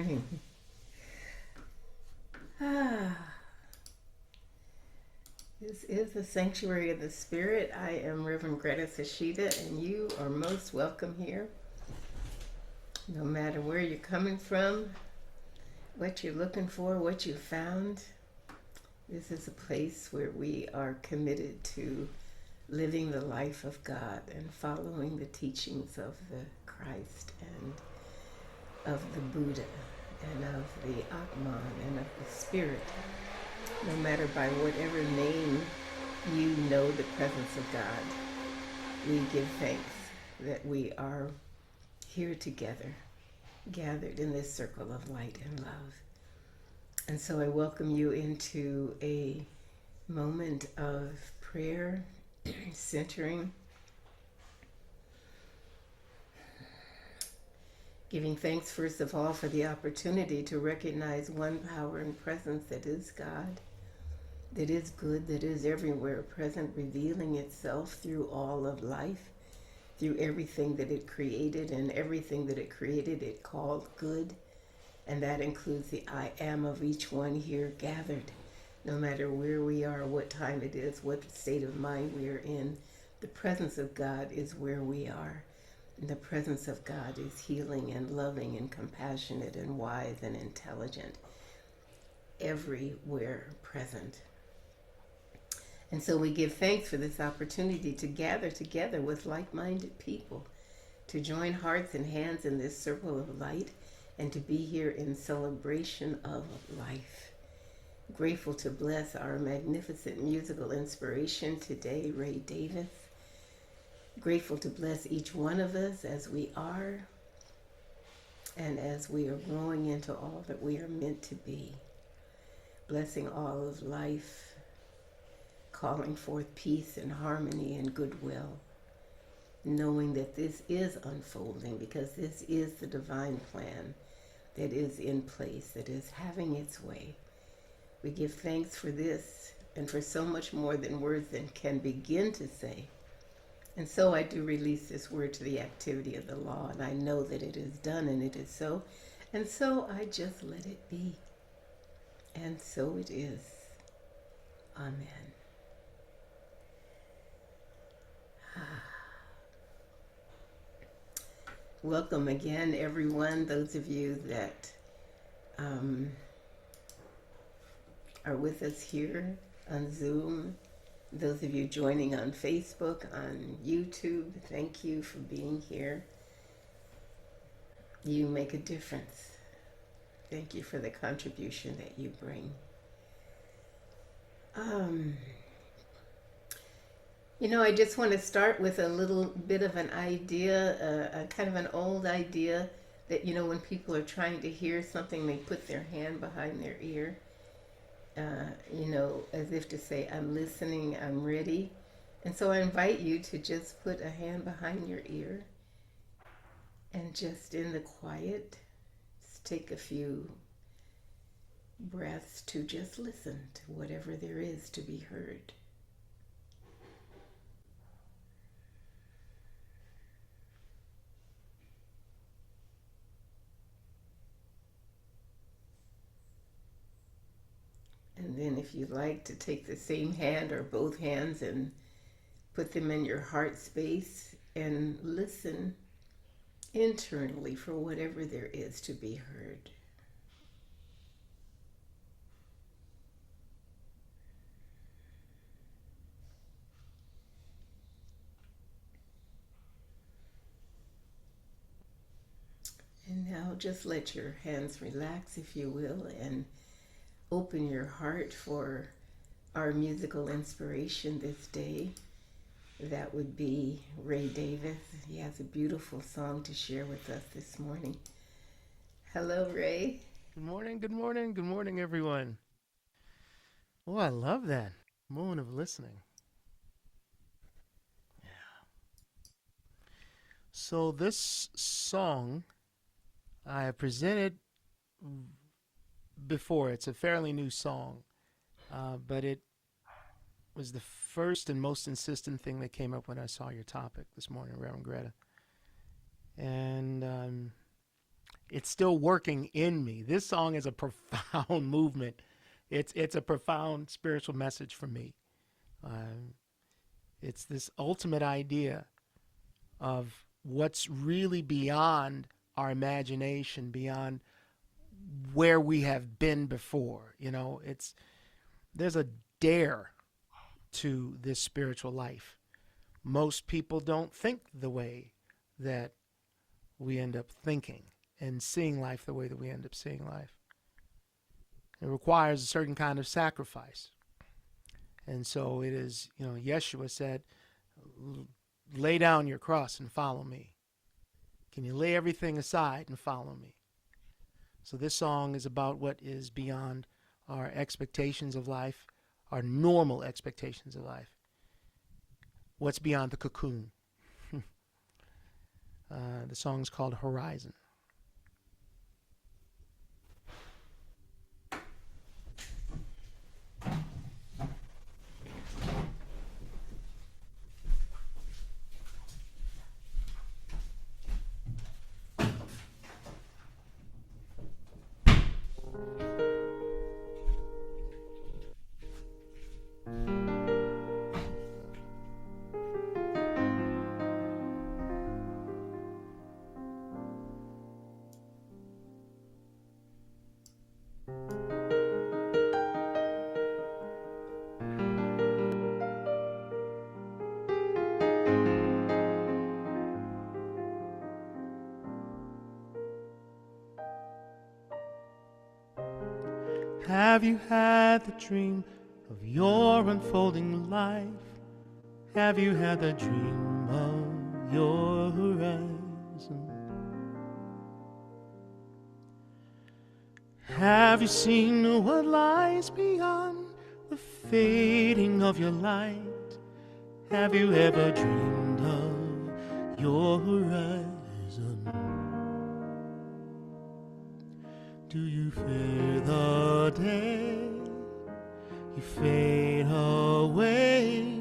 morning. Ah, this is the Sanctuary of the Spirit. I am Reverend Greta Sesheta, and you are most welcome here. No matter where you're coming from, what you're looking for, what you found, this is a place where we are committed to living the life of God and following the teachings of the Christ and of the Buddha and of the Atman and of the Spirit. No matter by whatever name you know the presence of God, we give thanks that we are here together, gathered in this circle of light and love. And so I welcome you into a moment of prayer, centering, giving thanks first of all for the opportunity to recognize one power and presence that is God, that is good, that is everywhere present, revealing itself through all of life, through everything that it created, and everything that it created it called good. And that includes the I am of each one here gathered. No matter where we are, what time it is, what state of mind we are in, the presence of God is where we are. And the presence of God is healing and loving and compassionate and wise and intelligent, everywhere present. And so we give thanks for this opportunity to gather together with like-minded people, to join hearts and hands in this circle of light, and to be here in celebration of life. Grateful to bless our magnificent musical inspiration today, Ray Davis. Grateful to bless each one of us as we are and as we are growing into all that we are meant to be. Blessing all of life, calling forth peace and harmony and goodwill, knowing that this is unfolding because this is the divine plan that is in place, that is having its way. We give thanks for this and for so much more than words than can begin to say. And so I do release this word to the activity of the law, and I know that it is done and it is so. And so I just let it be. And so it is. Amen. Welcome again, everyone. Those of you that are with us here on Zoom, those of you joining on Facebook, on YouTube, thank you for being here. You make a difference. Thank you for the contribution that you bring. I just want to start with a little bit of an idea, a kind of an old idea that, when people are trying to hear something, they put their hand behind their ear, as if to say, I'm listening, I'm ready. And so I invite you to just put a hand behind your ear and just in the quiet, just take a few breaths to just listen to whatever there is to be heard. And then if you'd like to take the same hand or both hands and put them in your heart space and listen internally for whatever there is to be heard. And now just let your hands relax, if you will, and open your heart for our musical inspiration this day. That would be Ray Davis. He has a beautiful song to share with us this morning. Hello, Ray. Good morning, good morning, good morning, everyone. Oh, I love that moment of listening. So, this song I have presented before. It's a fairly new song, but it was the first and most insistent thing that came up when I saw your topic this morning, Reverend Greta. And it's still working in me. This song is a profound movement. It's a profound spiritual message for me. Um, it's this ultimate idea of what's really beyond our imagination, beyond where we have been before. You know, there's a dare to this spiritual life. Most people don't think the way that we end up thinking and seeing life the way that we end up seeing life. It requires a certain kind of sacrifice. And so it is, Yeshua said, lay down your cross and follow me. Can you lay everything aside and follow me? So this song is about what is beyond our expectations of life, our normal expectations of life. What's beyond the cocoon? The song is called Horizon. Have you had the dream of your unfolding life? Have you had the dream of your horizon? Have you seen what lies beyond the fading of your light? Have you ever dreamed of your horizon? Do you fear the day you fade away?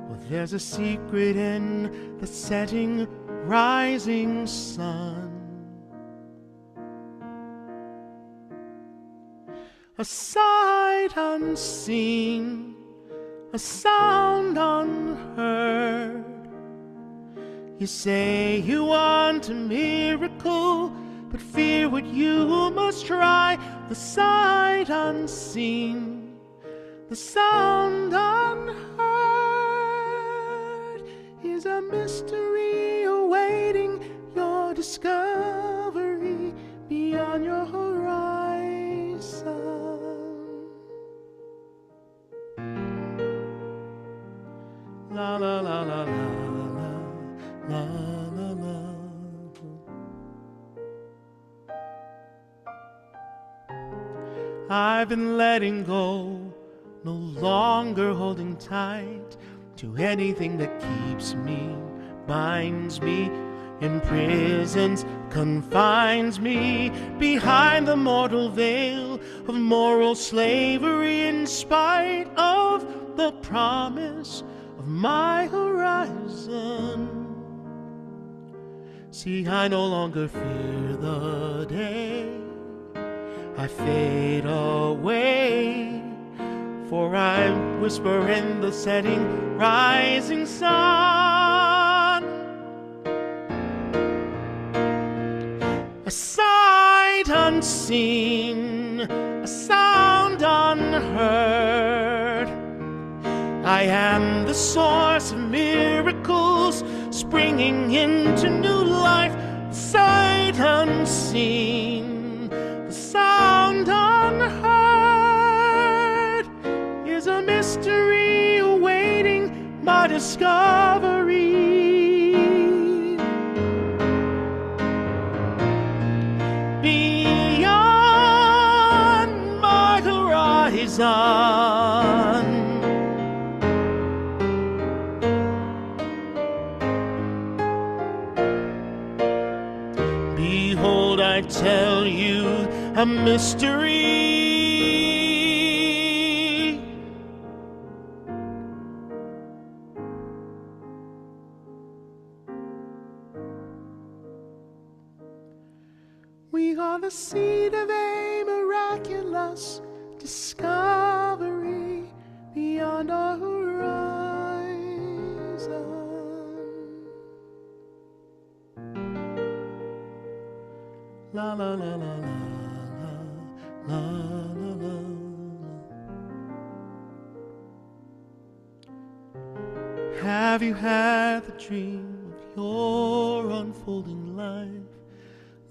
Well, there's a secret in the setting, rising sun. A sight unseen, a sound unheard. You say you want a miracle, but fear what you must try. The sight unseen, the sound unheard is a mystery awaiting your discovery beyond your horizon. La la la la la la la la. I've been letting go, no longer holding tight to anything that keeps me, binds me, imprisons, confines me behind the mortal veil of moral slavery, in spite of the promise of my horizon. See, I no longer fear the day I fade away, for I whisper in the setting, rising sun. A sight unseen, a sound unheard. I am the source of miracles, springing into new life. Sight unseen, the sound unheard is a mystery awaiting my discovery beyond my horizon. Behold, I tell you a mystery. We are the seed of a miraculous discovery beyond our horizon. La la la la la la la la la. Have you had the dream of your unfolding life?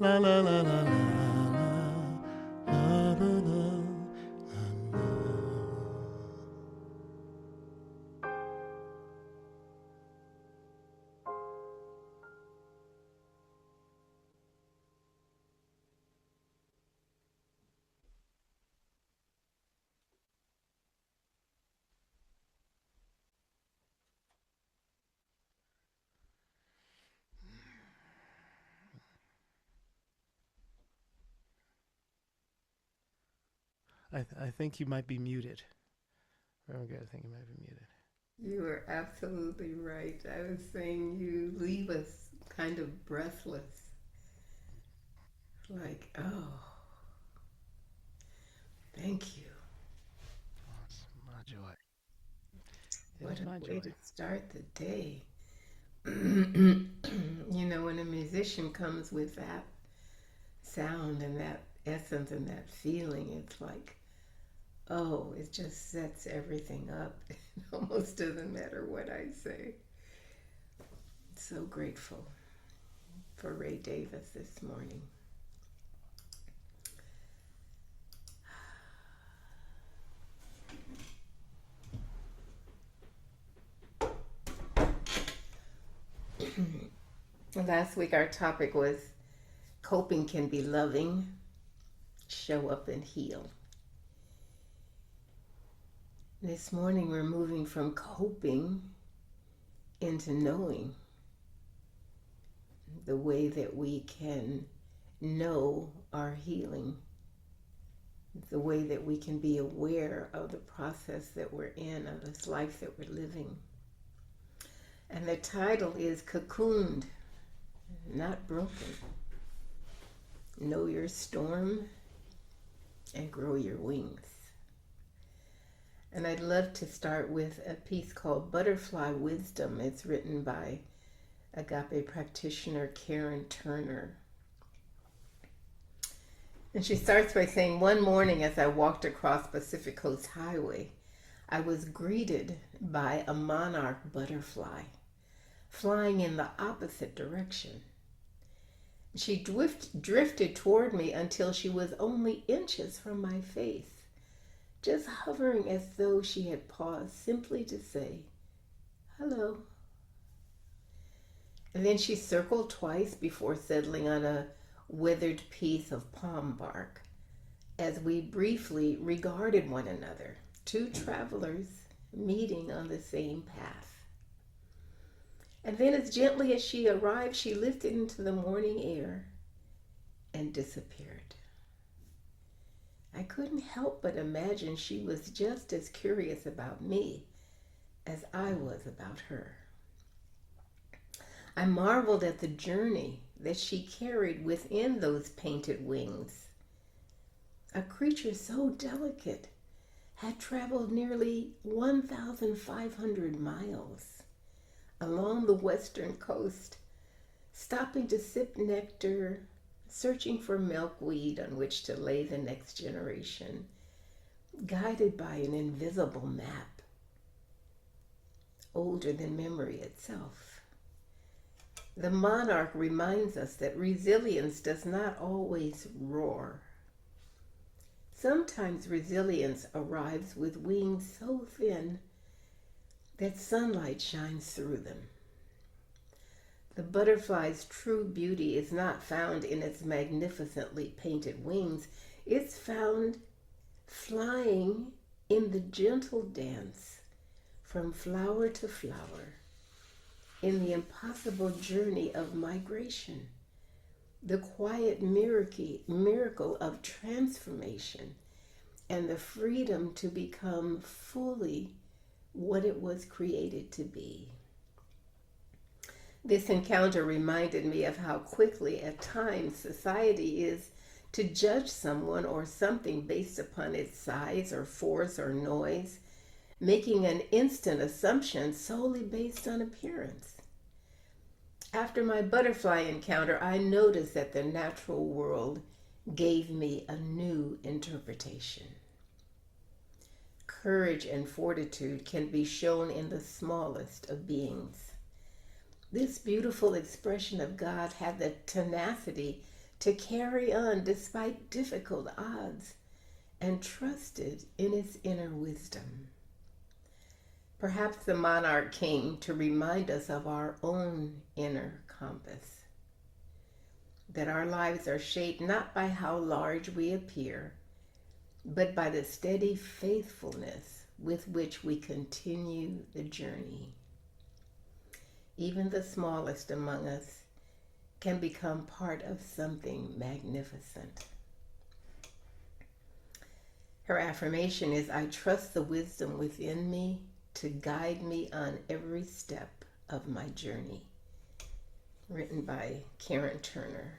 La la la la la la la la la. I think you might be muted. Okay, I think you might be muted. You are absolutely right. I was saying you leave us kind of breathless. Like, oh, thank you. Oh, it's my joy. It What is a my way joy. to start the day. You know, when a musician comes with that sound and that essence and that feeling, it's like, oh, it just sets everything up. It almost doesn't matter what I say. So grateful for Ray Davis this morning. Last week our topic was coping can be loving, show up and heal. This morning we're moving from coping into knowing, the way that we can know our healing, the way that we can be aware of the process that we're in, of this life that we're living. And the title is Cocooned, Not Broken. Know your storm and grow your wings. And I'd love to start with a piece called Butterfly Wisdom. It's written by Agape practitioner Karen Turner. And she starts by saying, one morning as I walked across Pacific Coast Highway, I was greeted by a monarch butterfly flying in the opposite direction. She drifted toward me until she was only inches from my face, just hovering as though she had paused simply to say, hello. And then she circled twice before settling on a withered piece of palm bark as we briefly regarded one another, two travelers meeting on the same path. And then as gently as she arrived, she lifted into the morning air and disappeared. I couldn't help but imagine she was just as curious about me as I was about her. I marveled at the journey that she carried within those painted wings. A creature so delicate had traveled nearly 1,500 miles along the western coast, stopping to sip nectar, searching for milkweed on which to lay the next generation, guided by an invisible map, older than memory itself. The monarch reminds us that resilience does not always roar. Sometimes resilience arrives with wings so thin that sunlight shines through them. The butterfly's true beauty is not found in its magnificently painted wings. It's found flying in the gentle dance from flower to flower, in the impossible journey of migration, the quiet miracle of transformation, and the freedom to become fully what it was created to be. This encounter reminded me of how quickly at times society is to judge someone or something based upon its size or force or noise, making an instant assumption solely based on appearance. After my butterfly encounter, I noticed that the natural world gave me a new interpretation. Courage and fortitude can be shown in the smallest of beings. This beautiful expression of God had the tenacity to carry on despite difficult odds and trusted in its inner wisdom. Perhaps the monarch came to remind us of our own inner compass, that our lives are shaped not by how large we appear, but by the steady faithfulness with which we continue the journey. Even the smallest among us can become part of something magnificent. Her affirmation is, I trust the wisdom within me to guide me on every step of my journey. Written by Karen Turner.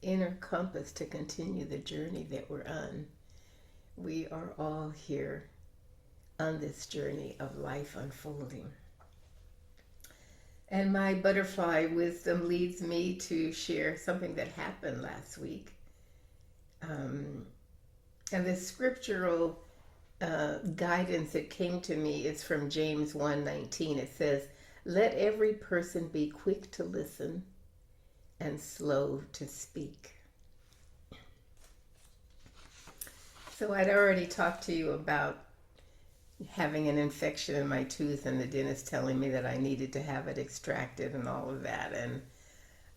Inner compass to continue the journey that we're on. We are all here on this journey of life unfolding. And my butterfly wisdom leads me to share something that happened last week. And the scriptural guidance that came to me is from James 1:19. It says, let every person be quick to listen and slow to speak. So I'd already talked to you about having an infection in my tooth and the dentist telling me that I needed to have it extracted and all of that, and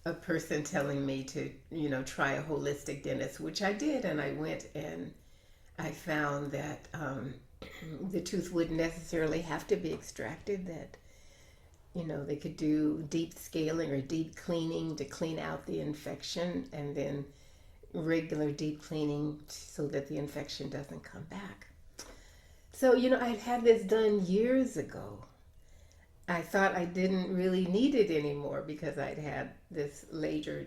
a person telling me to, try a holistic dentist, which I did, and I went and I found that the tooth wouldn't necessarily have to be extracted, that they could do deep scaling or deep cleaning to clean out the infection, and then regular deep cleaning so that the infection doesn't come back. So, I'd had this done years ago. I thought I didn't really need it anymore because I'd had this laser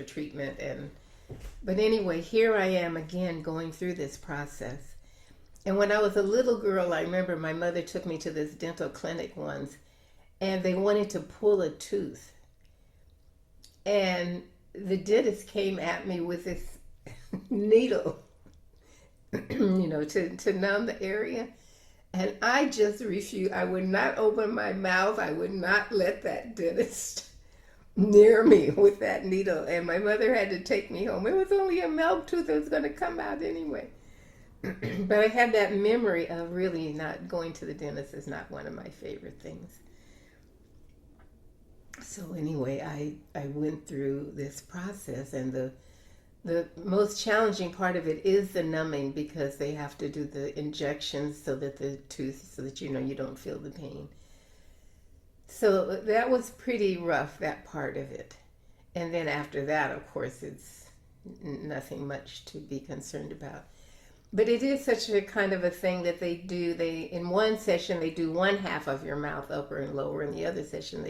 treatment. But anyway, here I am again going through this process. And when I was a little girl, I remember my mother took me to this dental clinic once, and they wanted to pull a tooth. And the dentist came at me with this needle, to numb the area. And I just refused. I would not open my mouth. I would not let that dentist near me with that needle. And my mother had to take me home. It was only a milk tooth that was going to come out anyway. But I had that memory of really not going to the dentist is not one of my favorite things. So anyway, I went through this process, and the most challenging part of it is the numbing, because they have to do the injections so that you don't feel the pain. So that was pretty rough, that part of it. And then after that, of course, it's nothing much to be concerned about. But it is such a kind of a thing that they do. In one session, they do one half of your mouth, upper and lower, and the other session,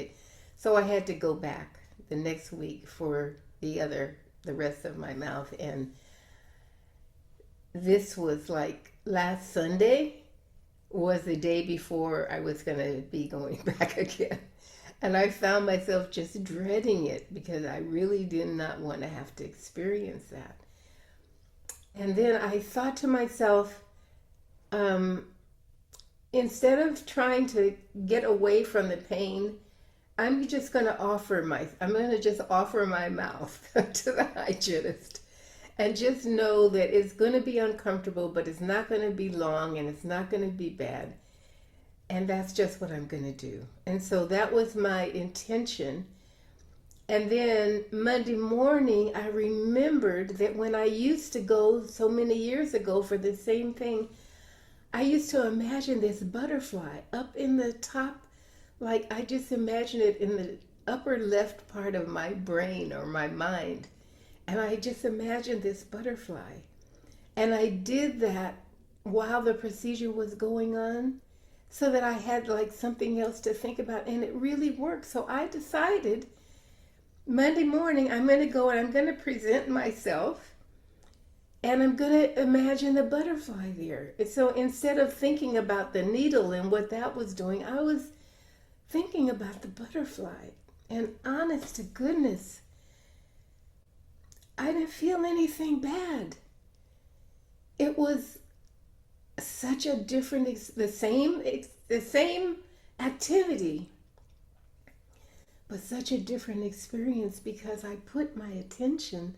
so I had to go back the next week for the rest of my mouth. And this was like last Sunday was the day before I was going to be going back again. And I found myself just dreading it because I really did not want to have to experience that. And then I thought to myself, instead of trying to get away from the pain, I'm going to just offer my mouth to the hygienist, and just know that it's going to be uncomfortable, but it's not going to be long, and it's not going to be bad. And that's just what I'm going to do. And so that was my intention. And then Monday morning, I remembered that when I used to go so many years ago for the same thing, I used to imagine this butterfly up in the top. Like, I just imagine it in the upper left part of my brain or my mind. And I just imagined this butterfly. And I did that while the procedure was going on. so that I had like something else to think about, and it really worked. So I decided Monday morning I'm going to go and I'm going to present myself, and I'm going to imagine the butterfly there. And so instead of thinking about the needle and what that was doing, I was thinking about the butterfly. And honest to goodness, I didn't feel anything bad. It was such a different, the same activity, but such a different experience because I put my attention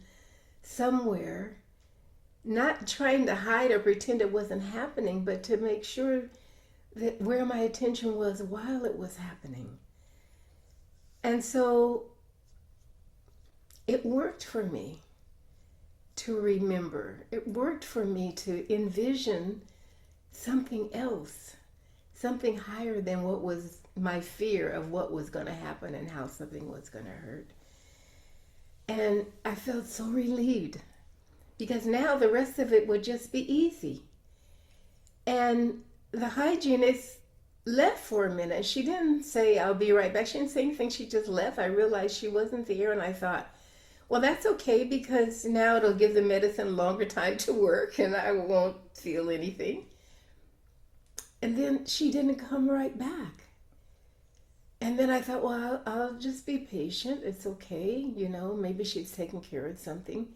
somewhere, not trying to hide or pretend it wasn't happening, but to make sure that where my attention was while it was happening. And so it worked for me to remember. It worked for me to envision something else, something higher than what was my fear of what was going to happen and how something was going to hurt. And I felt so relieved because now the rest of it would just be easy. And the hygienist left for a minute. She didn't say, I'll be right back. She didn't say anything. She just left. I realized she wasn't there, and I thought, well, that's okay because now it'll give the medicine longer time to work and I won't feel anything. And then she didn't come right back. And then I thought, well, I'll just be patient. It's okay. Maybe she's taking care of something.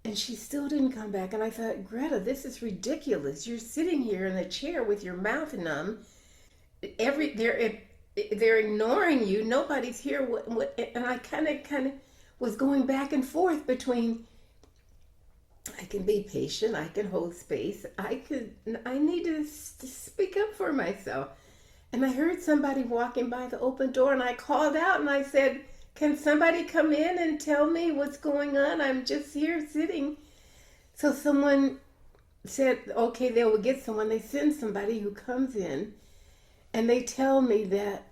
And she still didn't come back. And I thought, Greta, this is ridiculous. You're sitting here in a chair with your mouth numb. They're ignoring you. Nobody's here. And I kind of was going back and forth between, I can be patient, I can hold space, I need to speak up for myself. And I heard somebody walking by the open door, and I called out and I said, can somebody come in and tell me what's going on? I'm just here sitting. So someone said, okay, they will get someone. They send somebody who comes in, and they tell me that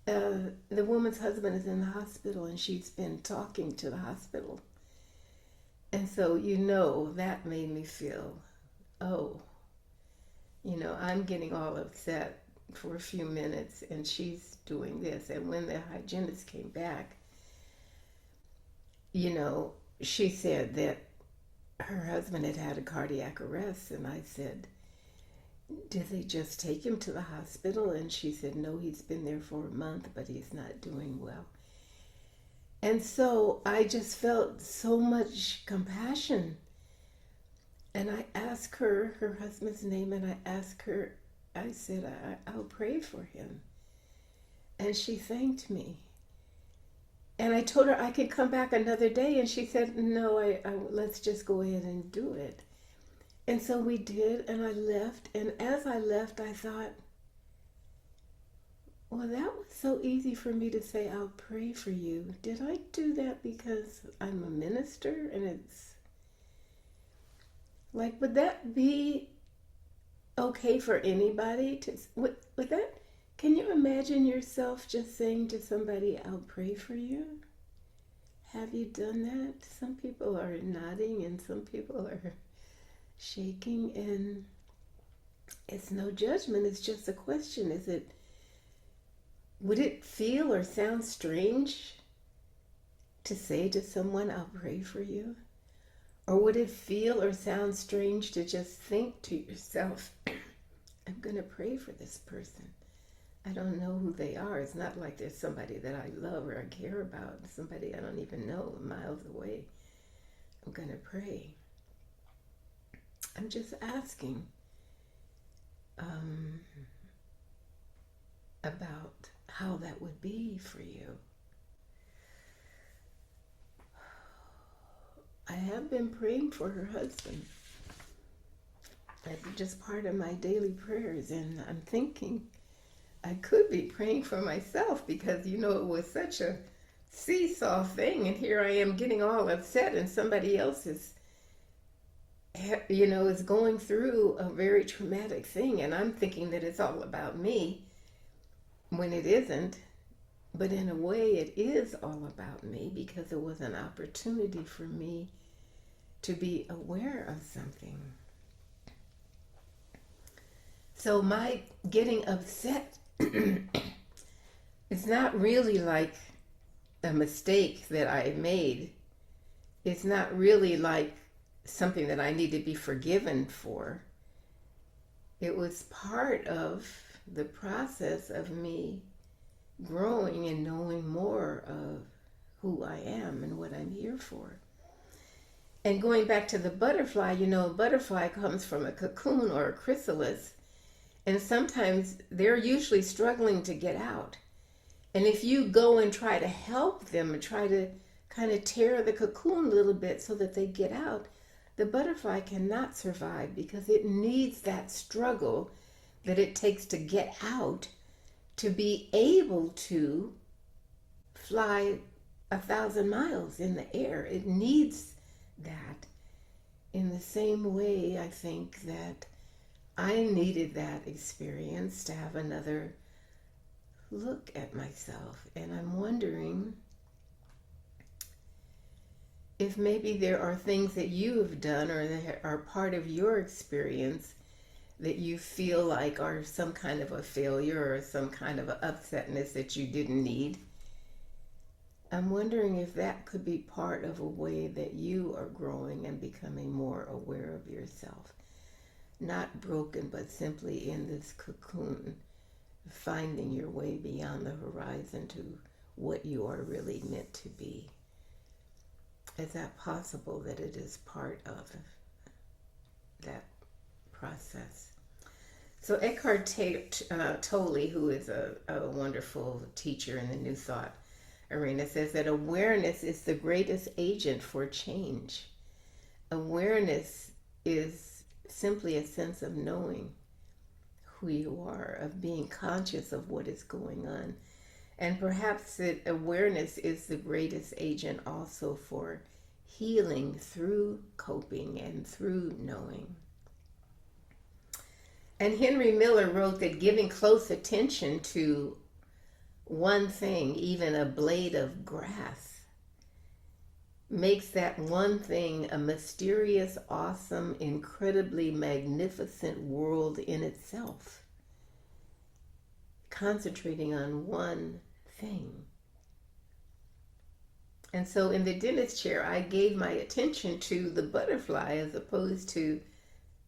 the woman's husband is in the hospital, and she's been talking to the hospital. And so, that made me feel, I'm getting all upset for a few minutes, and she's doing this. And when the hygienist came back, she said that her husband had had a cardiac arrest. And I said, did they just take him to the hospital? And she said, no, he's been there for a month, but he's not doing well. And so I just felt so much compassion. And I asked her husband's name, and I said, I'll pray for him. And she thanked me. And I told her I could come back another day, and she said, no, let's just go ahead and do it. And so we did, and I left. And as I left, I thought, well, that was so easy for me to say, I'll pray for you. Did I do that because I'm a minister? And it's like, would that be okay for anybody? Would that, can you imagine yourself just saying to somebody, I'll pray for you? Have you done that? Some people are nodding and some people are shaking, and it's no judgment. It's just a question. Would it feel or sound strange to say to someone, I'll pray for you? Or would it feel or sound strange to just think to yourself, I'm going to pray for this person? I don't know who they are. It's not like there's somebody that I love or I care about, somebody I don't even know miles away. I'm going to pray. I'm just asking about how that would be for you. I have been praying for her husband. That's just part of my daily prayers, and I'm thinking I could be praying for myself because, it was such a seesaw thing, and here I am getting all upset, and somebody else is going through a very traumatic thing, and I'm thinking that it's all about me when it isn't. But in a way, it is all about me because it was an opportunity for me to be aware of something. So my getting upset it's not really like a mistake that I made. It's not really like something that I need to be forgiven for. It was part of the process of me growing and knowing more of who I am and what I'm here for. And going back to the butterfly, a butterfly comes from a cocoon or a chrysalis, and sometimes they're usually struggling to get out. And if you go and try to help them and try to kind of tear the cocoon a little bit so that they get out, the butterfly cannot survive because it needs that struggle that it takes to get out to be able to fly 1,000 miles in the air. It needs that. In the same way, I think that I needed that experience to have another look at myself. And I'm wondering if maybe there are things that you have done or that are part of your experience that you feel like are some kind of a failure or some kind of an upsetness that you didn't need. I'm wondering if that could be part of a way that you are growing and becoming more aware of yourself. Not broken, but simply in this cocoon, finding your way beyond the horizon to what you are really meant to be. Is that possible that it is part of that process? So Eckhart Tolle, who is a wonderful teacher in the New Thought arena, says that awareness is the greatest agent for change. Awareness is simply a sense of knowing who you are, of being conscious of what is going on. And perhaps that awareness is the greatest agent also for healing through coping and through knowing. And Henry Miller wrote that giving close attention to one thing, even a blade of grass, makes that one thing a mysterious, awesome, incredibly magnificent world in itself. Concentrating on one thing. And so in the dentist chair, I gave my attention to the butterfly as opposed to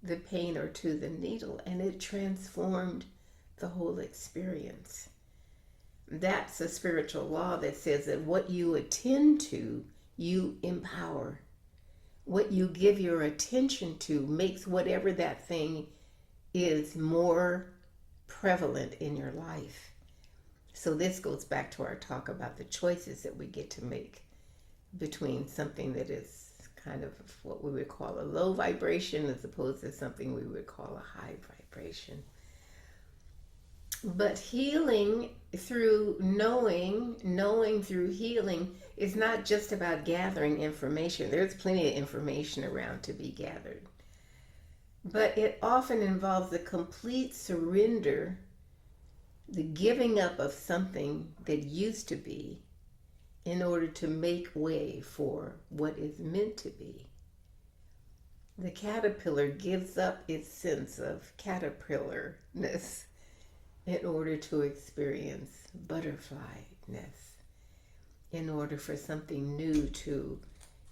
the pain or to the needle, and it transformed the whole experience. That's a spiritual law that says that what you attend to, you empower. What you give your attention to makes whatever that thing is more prevalent in your life. So this goes back to our talk about the choices that we get to make between something that is kind of what we would call a low vibration as opposed to something we would call a high vibration. But healing through knowing through healing is not just about gathering information. There's plenty of information around to be gathered. But it often involves the complete surrender, the giving up of something that used to be in order to make way for what is meant to be. The caterpillar gives up its sense of caterpillarness in order to experience butterflyness. In order for something new to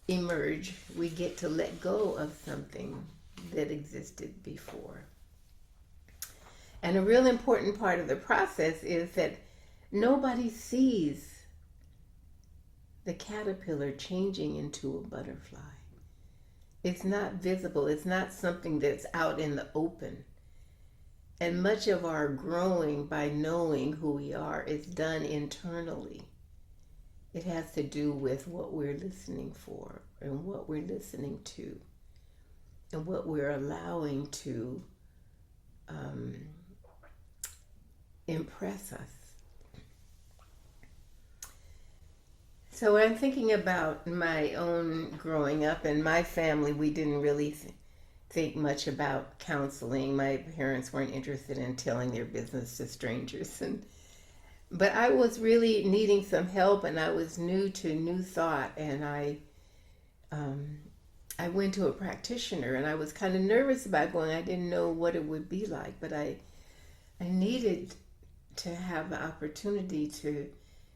emerge, we get to let go of something that existed before. And a real important part of the process is that nobody sees the caterpillar changing into a butterfly. It's not visible. It's not something that's out in the open. And much of our growing by knowing who we are is done internally. It has to do with what we're listening for and what we're listening to and what we're allowing to impress us. So when I'm thinking about my own growing up and my family, we didn't really think much about counseling. My parents weren't interested in telling their business to strangers. But I was really needing some help, and I was new to New Thought, and I I went to a practitioner, and I was kind of nervous about going. I didn't know what it would be like, but I needed to have the opportunity to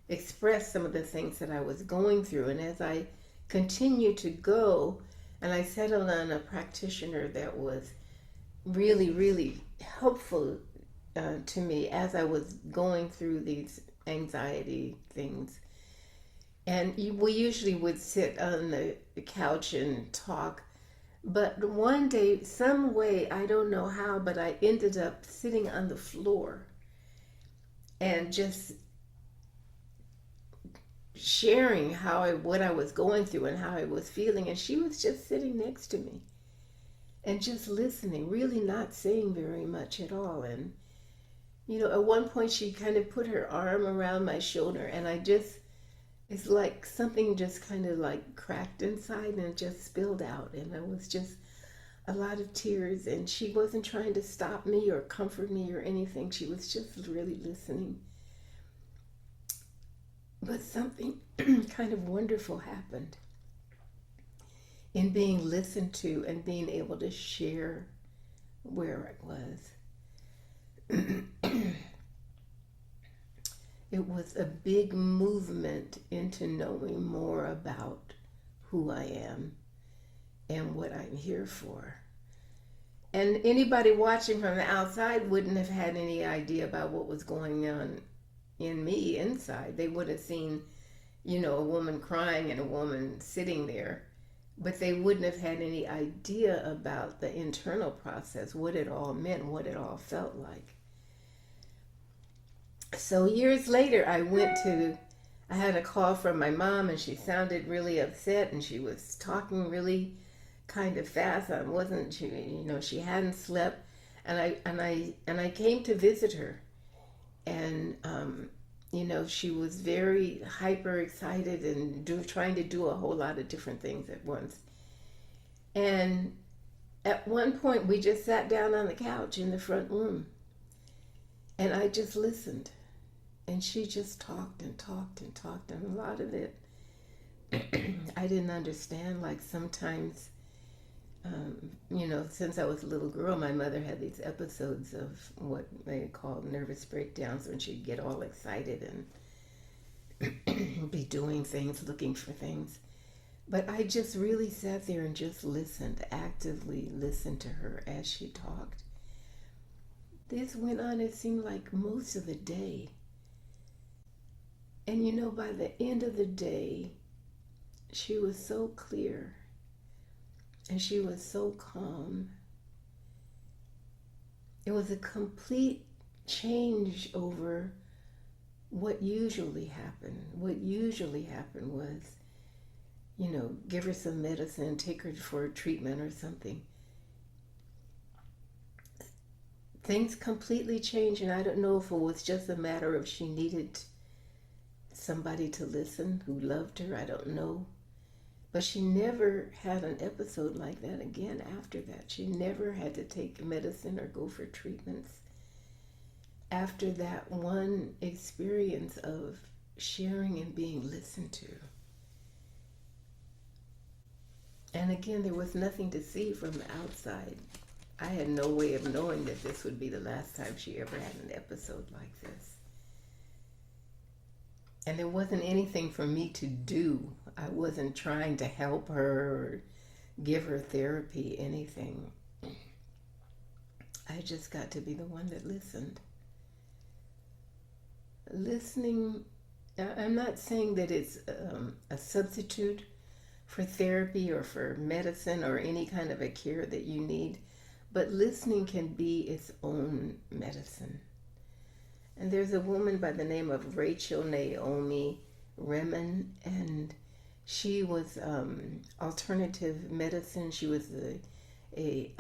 express some of the things that I was going through. And as I continued to go, and I settled on a practitioner that was really, really helpful to me as I was going through these anxiety things. And we usually would sit on the couch and talk. But one day, some way, I don't know how, but I ended up sitting on the floor and just sharing what I was going through and how I was feeling. And she was just sitting next to me and just listening, really not saying very much at all. And, at one point she kind of put her arm around my shoulder, and it's like something just kind of like cracked inside and it just spilled out. And it was just a lot of tears. And she wasn't trying to stop me or comfort me or anything. She was just really listening. But something kind of wonderful happened in being listened to and being able to share where I was. It was a big movement into knowing more about who I am and what I'm here for. And anybody watching from the outside wouldn't have had any idea about what was going on in me inside. They would have seen, a woman crying and a woman sitting there, but they wouldn't have had any idea about the internal process, what it all meant, what it all felt like. So years later, I had a call from my mom, and she sounded really upset, and she was talking really kind of fast. She hadn't slept, and I came to visit her, and she was very hyper excited and trying to do a whole lot of different things at once. And at one point, we just sat down on the couch in the front room, and I just listened. And she just talked and talked and talked, and a lot of it I didn't understand. Like sometimes, since I was a little girl, my mother had these episodes of what they called nervous breakdowns, when she'd get all excited and be doing things, looking for things. But I just really sat there and just listened, actively listened to her as she talked. This went on, it seemed like most of the day. And by the end of the day, she was so clear and she was so calm. It was a complete change over what usually happened. What usually happened was, give her some medicine, take her for a treatment or something. Things completely changed, and I don't know if it was just a matter of she needed somebody to listen who loved her. I don't know. But she never had an episode like that again after that. She never had to take medicine or go for treatments after that one experience of sharing and being listened to. And again, there was nothing to see from the outside. I had no way of knowing that this would be the last time she ever had an episode like this. And there wasn't anything for me to do. I wasn't trying to help her or give her therapy, anything. I just got to be the one that listened. Listening, I'm not saying that it's a substitute for therapy or for medicine or any kind of a care that you need, but listening can be its own medicine. And there's a woman by the name of Rachel Naomi Remen, and she was alternative medicine. She was a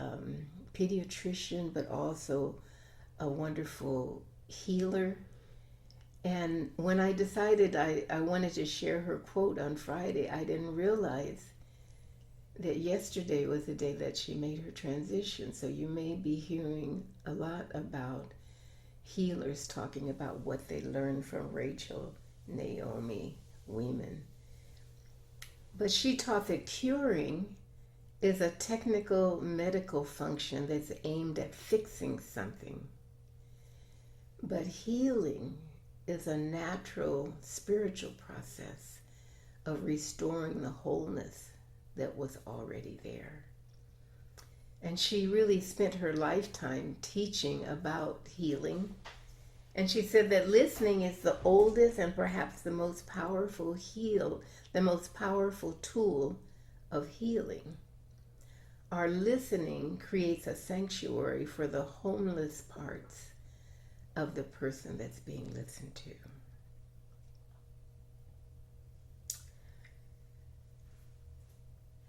pediatrician, but also a wonderful healer. And when I decided I wanted to share her quote on Friday, I didn't realize that yesterday was the day that she made her transition. So you may be hearing a lot about healers talking about what they learned from Rachel Naomi Weeman. But she taught that curing is a technical medical function that's aimed at fixing something. But healing is a natural spiritual process of restoring the wholeness that was already there. And she really spent her lifetime teaching about healing. And she said that listening is the oldest and perhaps the most powerful the most powerful tool of healing. Our listening creates a sanctuary for the homeless parts of the person that's being listened to.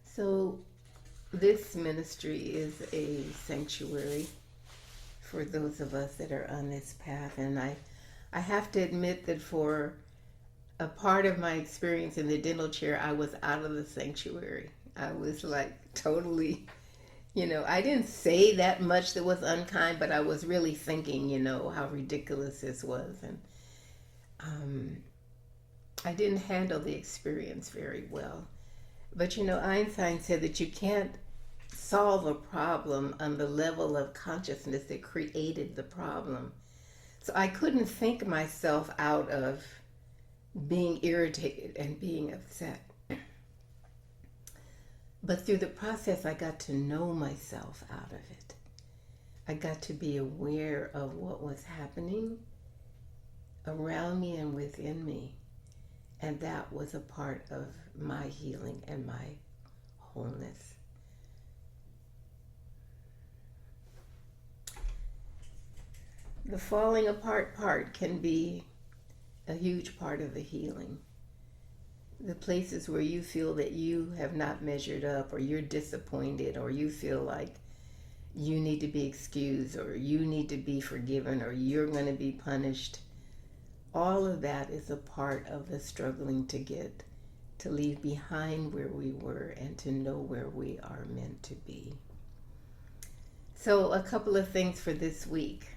So this ministry is a sanctuary for those of us that are on this path. And I have to admit that for a part of my experience in the dental chair, I was out of the sanctuary. I was like totally, I didn't say that much that was unkind, but I was really thinking, how ridiculous this was. And I didn't handle the experience very well. But Einstein said that you can't solve a problem on the level of consciousness that created the problem. So I couldn't think myself out of being irritated and being upset. But through the process, I got to know myself out of it. I got to be aware of what was happening around me and within me. And that was a part of my healing and my wholeness. The falling apart part can be a huge part of the healing. The places where you feel that you have not measured up, or you're disappointed, or you feel like you need to be excused, or you need to be forgiven, or you're going to be punished. All of that is a part of the struggling to leave behind where we were and to know where we are meant to be. So a couple of things for this week.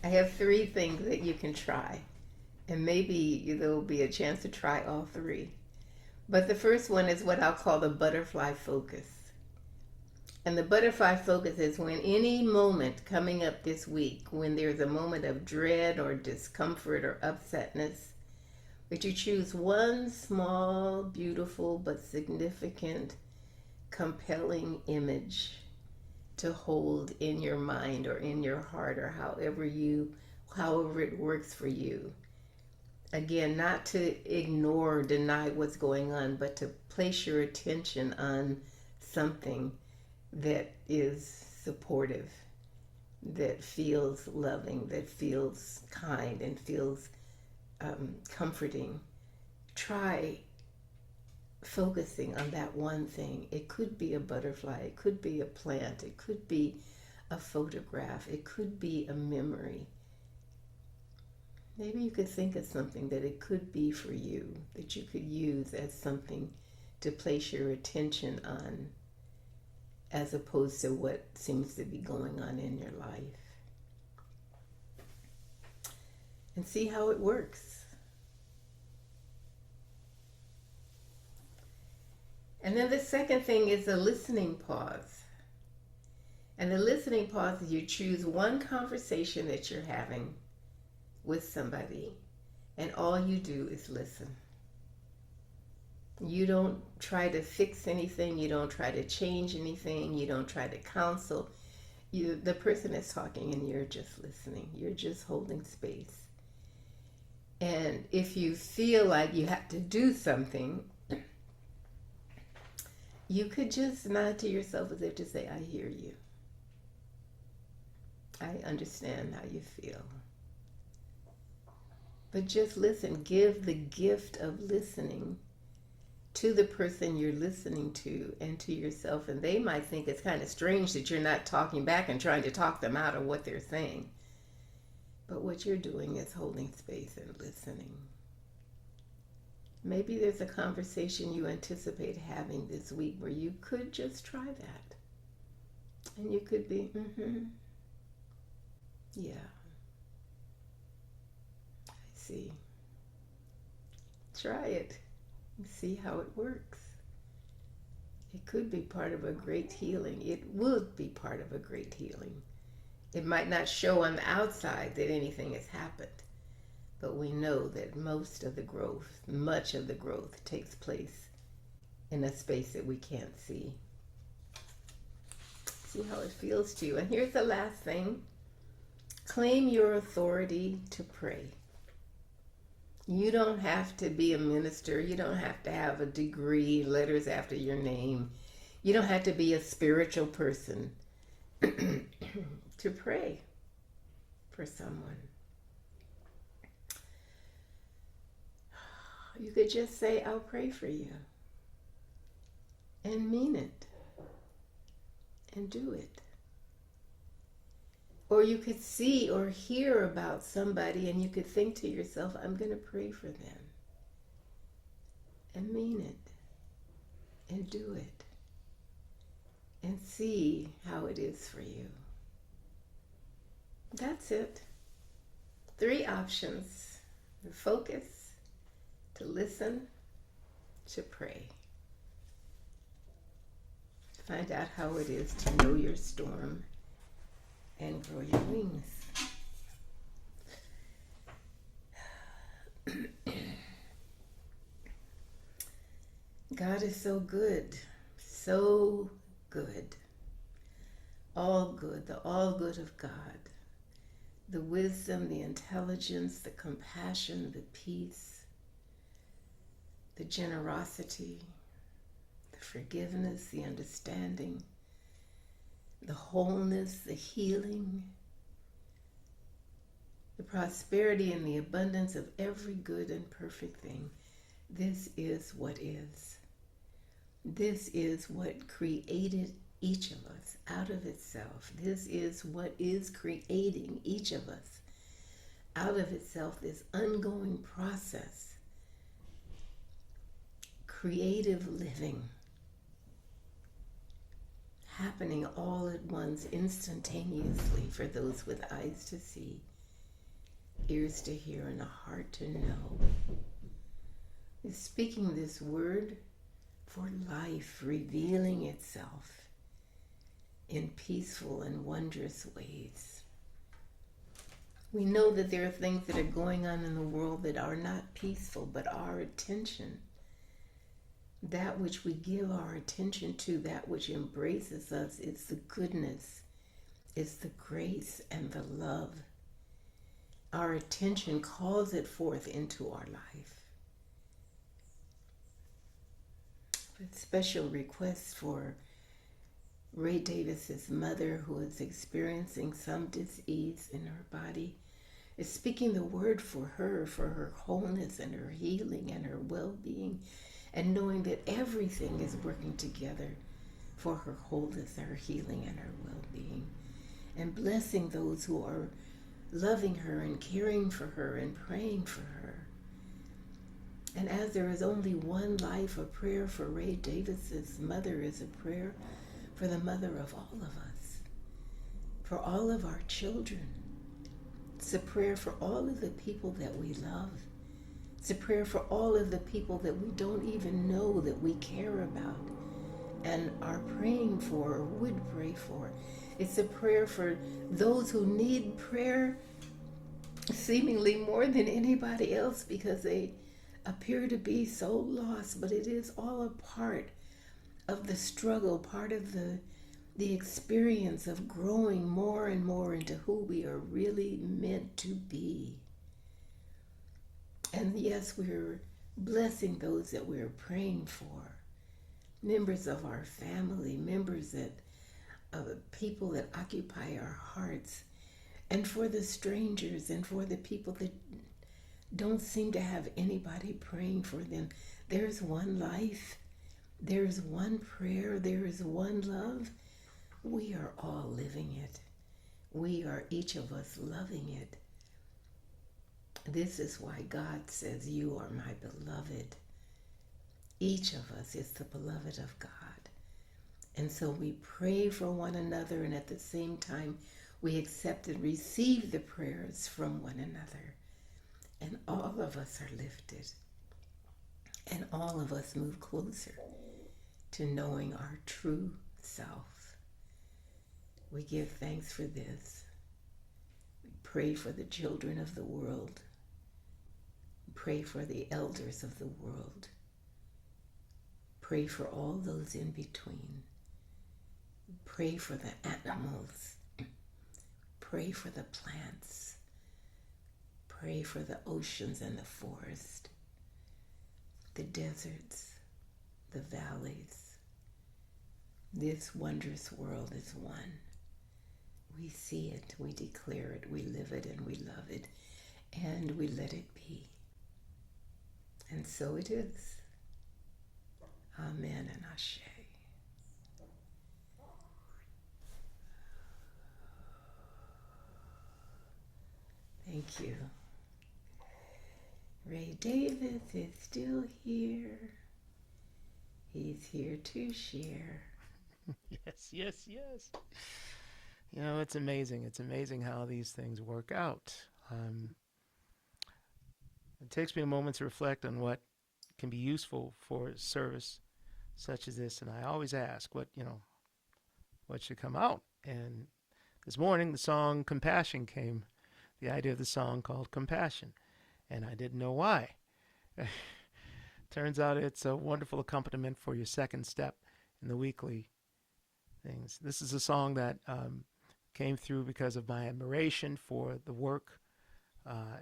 I have 3 things that you can try. And maybe there will be a chance to try all 3. But the first one is what I'll call the butterfly focus. And the butterfly focus is when any moment coming up this week, when there's a moment of dread or discomfort or upsetness, that you choose one small, beautiful, but significant, compelling image to hold in your mind or in your heart, or however it works for you. Again, not to ignore or deny what's going on, but to place your attention on something that is supportive, that feels loving, that feels kind, and feels comforting. Try focusing on that one thing. It could be a butterfly, it could be a plant, it could be a photograph, it could be a memory. Maybe you could think of something that it could be for you, that you could use as something to place your attention on, as opposed to what seems to be going on in your life. And see how it works. And then the second thing is a listening pause. And the listening pause is you choose one conversation that you're having with somebody, and all you do is listen. You don't try to fix anything, you don't try to change anything, you don't try to counsel. The person is talking and you're just listening. You're just holding space. And if you feel like you have to do something, you could just nod to yourself as if to say, I hear you. I understand how you feel. But just listen. Give the gift of listening to the person you're listening to and to yourself. And they might think it's kind of strange that you're not talking back and trying to talk them out of what they're saying. But what you're doing is holding space and listening. Maybe there's a conversation you anticipate having this week where you could just try that. And you could be, yeah. See. Try it. See how it works. It could be part of a great healing. It would be part of a great healing. It might not show on the outside that anything has happened, but we know that much of the growth takes place in a space that we can't see. See how it feels to you. And here's the last thing. Claim your authority to pray. You don't have to be a minister. You don't have to have a degree, letters after your name. You don't have to be a spiritual person to pray for someone. You could just say, I'll pray for you. And mean it. And do it. Or you could see or hear about somebody and you could think to yourself, I'm going to pray for them. And mean it. And do it. And see how it is for you. That's it. 3 options. To focus, to listen, to pray. Find out how it is to know your storm and grow your wings. God is so good, so good. All good, the all good of God. The wisdom, the intelligence, the compassion, the peace, the generosity, the forgiveness, the understanding, the wholeness, the healing, the prosperity and the abundance of every good and perfect thing. This is what is. This is what created each of us out of itself. This is what is creating each of us out of itself, this ongoing process. Creative living. Happening all at once, instantaneously, for those with eyes to see, ears to hear, and a heart to know. Is speaking this word for life, revealing itself in peaceful and wondrous ways. We know that there are things that are going on in the world that are not peaceful, but our attention, that which we give our attention to, that which embraces us, is the goodness, is the grace and the love. Our attention calls it forth into our life. With special requests for Ray Davis's mother, who is experiencing some disease in her body, is speaking the word for her wholeness and her healing and her well-being, and knowing that everything is working together for her wholeness, her healing, and her well-being. And blessing those who are loving her and caring for her and praying for her. And as there is only one life, a prayer for Ray Davis's mother is a prayer for the mother of all of us, for all of our children. It's a prayer for all of the people that we love. It's a prayer for all of the people that we don't even know that we care about and are praying for or would pray for. It's a prayer for those who need prayer seemingly more than anybody else because they appear to be so lost, but it is all a part of the struggle, part of the experience of growing more and more into who we are really meant to be. And yes, we're blessing those that we're praying for, members of our family, members of people that occupy our hearts, and for the strangers and for the people that don't seem to have anybody praying for them. There's one life, there's one prayer, there is one love. We are all living it. We are, each of us, loving it. This is why God says, you are my beloved. Each of us is the beloved of God. And so we pray for one another, and at the same time, we accept and receive the prayers from one another. And all of us are lifted. And all of us move closer to knowing our true self. We give thanks for this. We pray for the children of the world. We pray for the elders of the world. Pray for all those in between. Pray for the animals. Pray for the plants. Pray for the oceans and the forest, the deserts, the valleys. This wondrous world is one. We see it, we declare it, we live it, and we love it, and we let it be. And so it is. Amen and Ashe. Thank you. Ray Davis is still here. He's here to share. Yes, yes, yes. You know, it's amazing. It's amazing how these things work out. It takes me a moment to reflect on what can be useful for service such as this, and I always ask, what should come out? And this morning, the song "Compassion" came. The idea of the song called "Compassion," and I didn't know why. Turns out it's a wonderful accompaniment for your second step in the weekly things. This is a song that came through because of my admiration for the work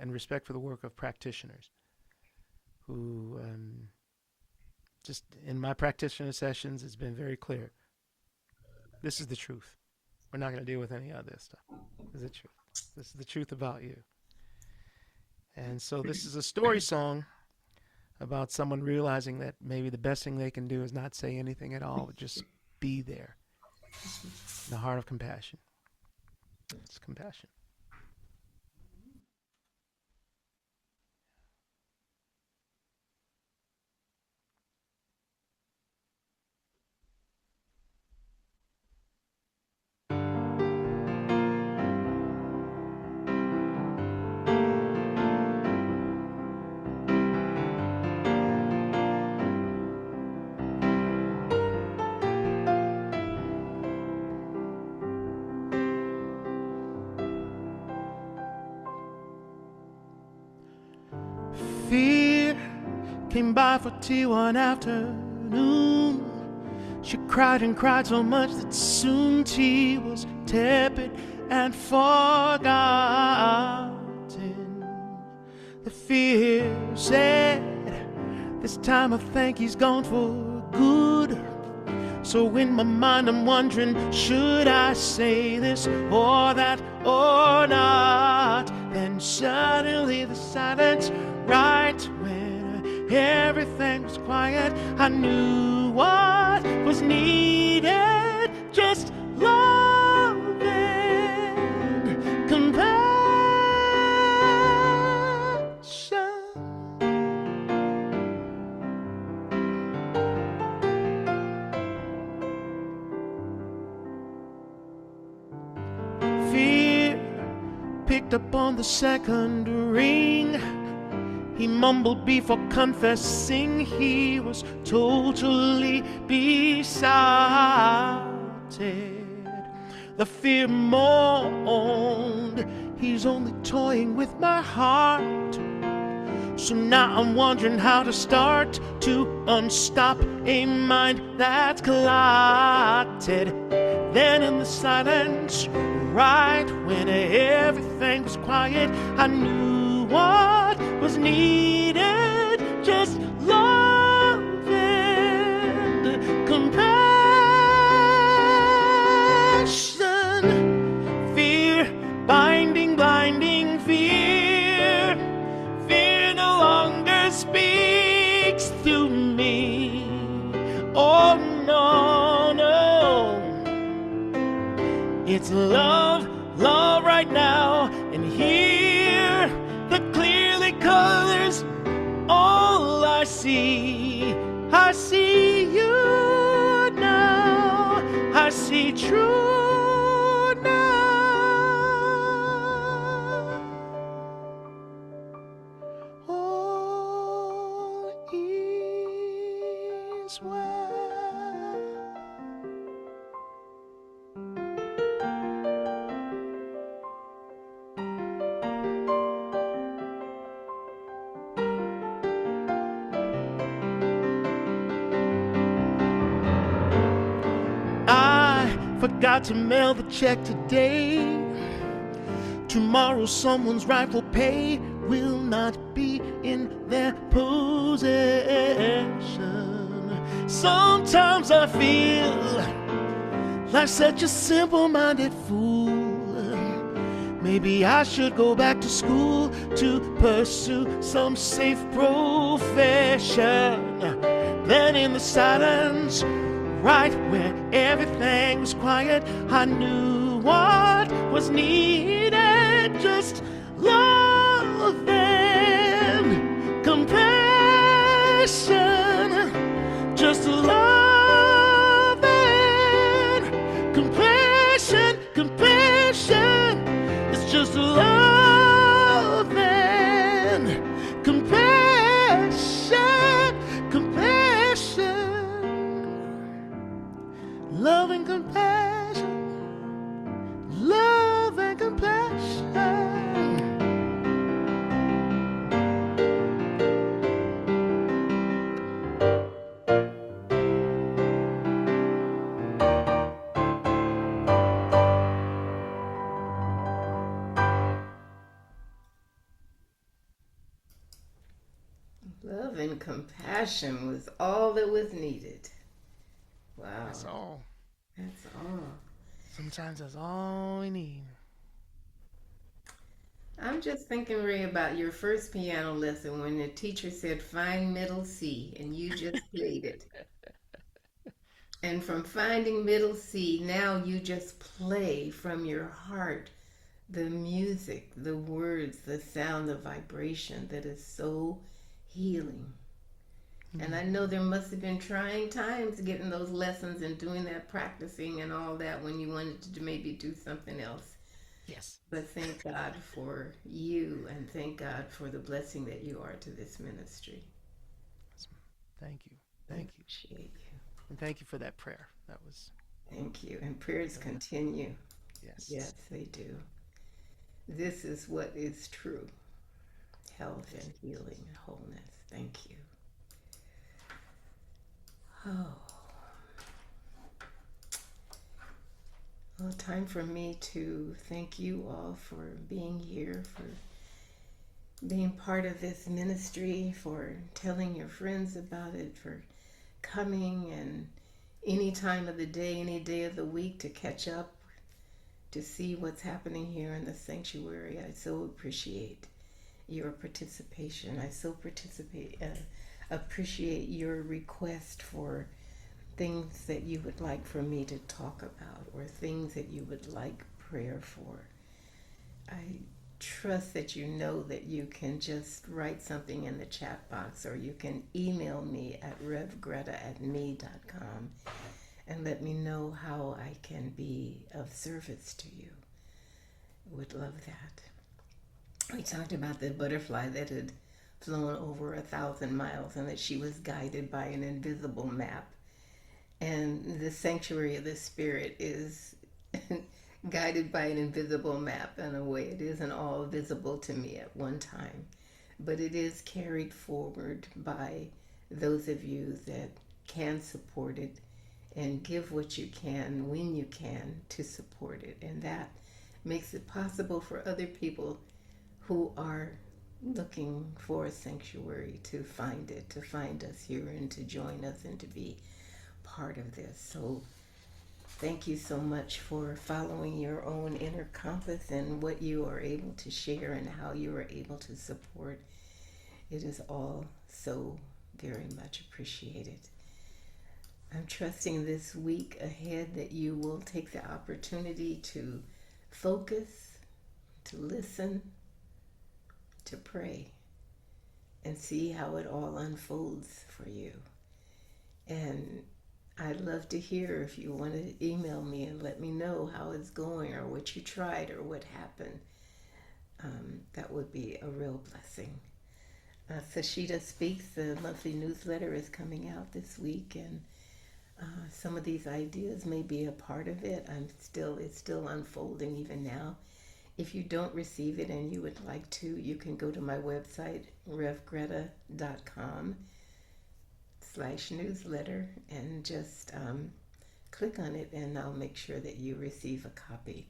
and respect for the work of practitioners who just in my practitioner sessions, it's been very clear. This is the truth. We're not going to deal with any of this stuff. This is the truth. This is the truth about you. And so this is a story song about someone realizing that maybe the best thing they can do is not say anything at all, but just be there. In the heart of compassion. It's compassion. Fear came by for tea one afternoon. She cried and cried so much that soon tea was tepid and forgotten. The fear said, this time I think he's gone for good. So in my mind I'm wondering, should I say this or that or not? Then suddenly the silence, right when everything was quiet, I knew what was needed, just love and compassion. Fear picked up on the second ring. He mumbled before confessing he was totally besotted. The fear moaned, he's only toying with my heart. So now I'm wondering how to start to unstop a mind that's clotted. Then in the silence, right when everything was quiet, I knew what was needed, just love and compassion. Fear, binding, blinding fear. Fear no longer speaks through me. Oh no, no. It's love, love right now and here that clearly colors all I see. I see you now. I see true now. All is well. got to mail the check today. Tomorrow someone's rightful pay will not be in their possession. Sometimes I feel like such a simple-minded fool. Maybe I should go back to school to pursue some safe profession. Then in the silence, right where everything was quiet, I knew what was needed. Just love and compassion. Just love and compassion. Compassion. It's just love and compassion. Compassion. Love and compassion. Love and compassion. Love and compassion was all that was needed. Wow. That's all. That's all. Sometimes that's all we need. I'm just thinking, Ray, about your first piano lesson when the teacher said find middle C and you just played it. And from finding middle C, now you just play from your heart the music, the words, the sound, the vibration that is so healing. And I know there must have been trying times getting those lessons and doing that practicing and all that when you wanted to maybe do something else. Yes. But thank God for you and thank God for the blessing that you are to this ministry. Thank you. Thank you. Appreciate you. And thank you for that prayer. That was. Thank you. And prayers continue. Yes. Yes, they do. This is what is true. Health and healing and wholeness. Thank you. Oh. Well, time for me to thank you all for being here, for being part of this ministry, for telling your friends about it, for coming and any time of the day, any day of the week to catch up, to see what's happening here in the sanctuary. I so appreciate your participation. I so appreciate your request for things that you would like for me to talk about or things that you would like prayer for. I trust that you know that you can just write something in the chat box or you can email me at revgreta@me.com and let me know how I can be of service to you. Would love that. We talked about the butterfly that had flown over 1,000 miles and that she was guided by an invisible map. And the sanctuary of the spirit is guided by an invisible map in a way. It isn't all visible to me at one time, but it is carried forward by those of you that can support it and give what you can when you can to support it. And that makes it possible for other people who are looking for a sanctuary to find it, to find us here and to join us and to be part of this. So thank you so much for following your own inner compass and what you are able to share and how you are able to support. It is all so very much appreciated. I'm trusting this week ahead that you will take the opportunity to focus, to listen, to pray, and see how it all unfolds for you. And I'd love to hear if you want to email me and let me know how it's going or what you tried or what happened. That would be a real blessing. Sesheta Speaks, the monthly newsletter, is coming out this week, and some of these ideas may be a part of it. It's still unfolding even now. If you don't receive it and you would like to, you can go to my website, revgreta.com/newsletter, and just click on it and I'll make sure that you receive a copy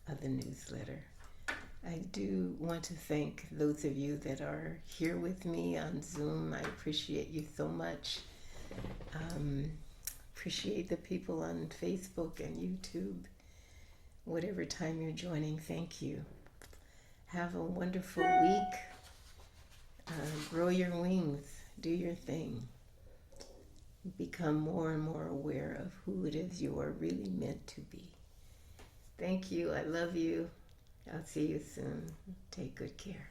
of the newsletter. I do want to thank those of you that are here with me on Zoom. I appreciate you so much. Appreciate the people on Facebook and YouTube. Whatever time you're joining, thank you. Have a wonderful week. Grow your wings. Do your thing. Become more and more aware of who it is you are really meant to be. Thank you. I love you. I'll see you soon. Take good care.